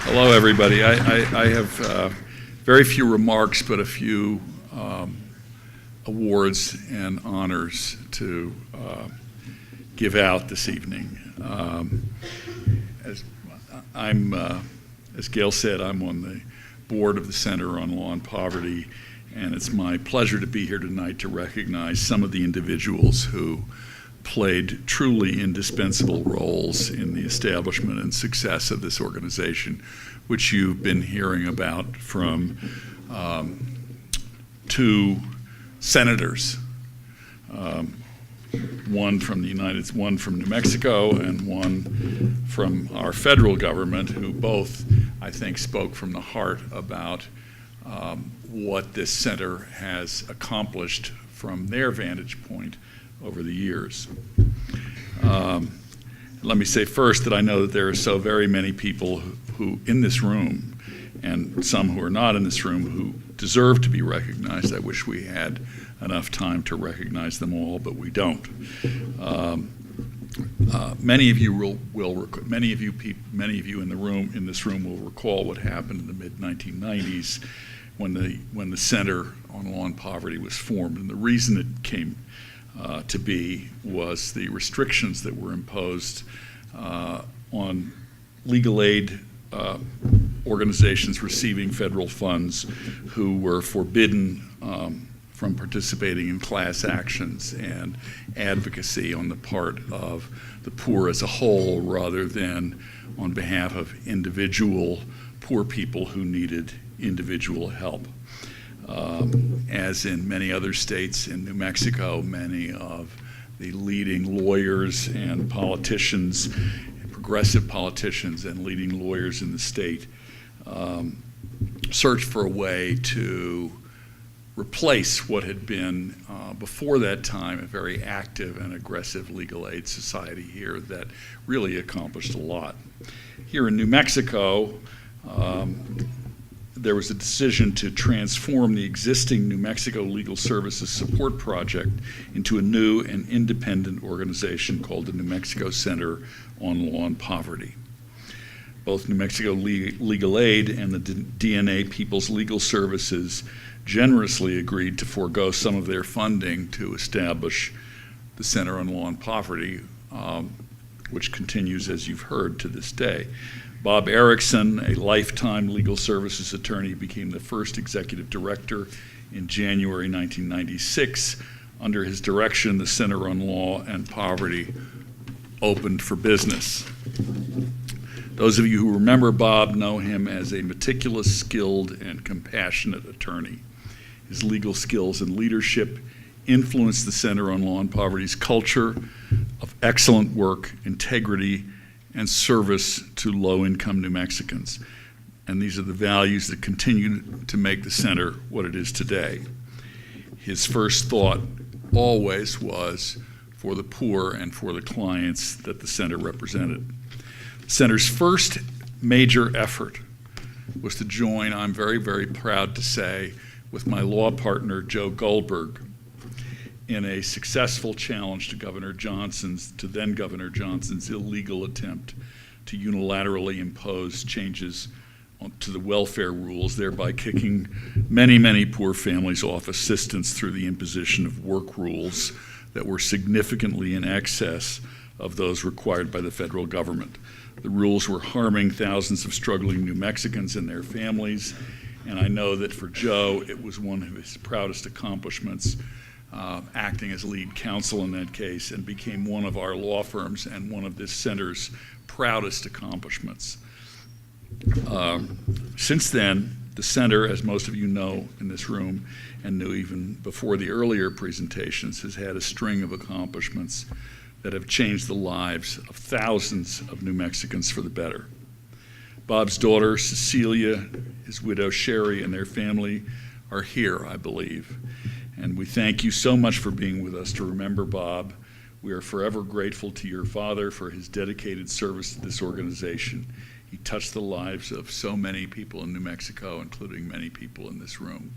Hello, everybody. I have very few remarks, but a few awards and honors to give out this evening. As Gail said, I'm on the board of the Center on Law and Poverty, and it's my pleasure to be here tonight to recognize some of the individuals who played truly indispensable roles in the establishment and success of this organization, which you've been hearing about from two senators, one from New Mexico, and one from our federal government, who both, I think, spoke from the heart about what this center has accomplished from their vantage point over the years. Let me say first that I know that there are so very many people who in this room, and some who are not in this room, who deserve to be recognized. I wish we had enough time to recognize them all, but we don't. Many of you many of you in this room will recall what happened in the mid-1990s when the Center on Law and Poverty was formed, and the reason it came to be was the restrictions that were imposed on legal aid organizations receiving federal funds who were forbidden from participating in class actions and advocacy on the part of the poor as a whole, rather than on behalf of individual poor people who needed individual help. As in many other states, in New Mexico, many of the leading lawyers and politicians, progressive politicians and leading lawyers in the state, searched for a way to replace what had been, before that time, a very active and aggressive legal aid society here that really accomplished a lot. Here in New Mexico, there was a decision to transform the existing New Mexico Legal Services Support Project into a new and independent organization called the New Mexico Center on Law and Poverty. Both New Mexico Legal Aid and the DNA People's Legal Services generously agreed to forego some of their funding to establish the Center on Law and Poverty, which continues, as you've heard, to this day. Bob Erickson, a lifetime legal services attorney, became the first executive director in January 1996. Under his direction, the Center on Law and Poverty opened for business. Those of you who remember Bob know him as a meticulous, skilled, and compassionate attorney. His legal skills and leadership influenced the Center on Law and Poverty's culture of excellent work, integrity, and service to low-income New Mexicans. And these are the values that continue to make the center what it is today. His first thought always was for the poor and for the clients that the center represented. The center's first major effort was to join, I'm very, very proud to say, with my law partner, Joe Goldberg, in a successful challenge to then Governor Johnson's illegal attempt to unilaterally impose changes to the welfare rules, thereby kicking many, many poor families off assistance through the imposition of work rules that were significantly in excess of those required by the federal government. The rules were harming thousands of struggling New Mexicans and their families, and I know that for Joe, it was one of his proudest accomplishments, acting as lead counsel in that case, and became one of our law firms and one of this center's proudest accomplishments. Since then, the center, as most of you know in this room and knew even before the earlier presentations, has had a string of accomplishments that have changed the lives of thousands of New Mexicans for the better. Bob's daughter, Cecilia, his widow, Sherry, and their family are here, I believe. And we thank you so much for being with us to remember Bob. We are forever grateful to your father for his dedicated service to this organization. He touched the lives of so many people in New Mexico, including many people in this room.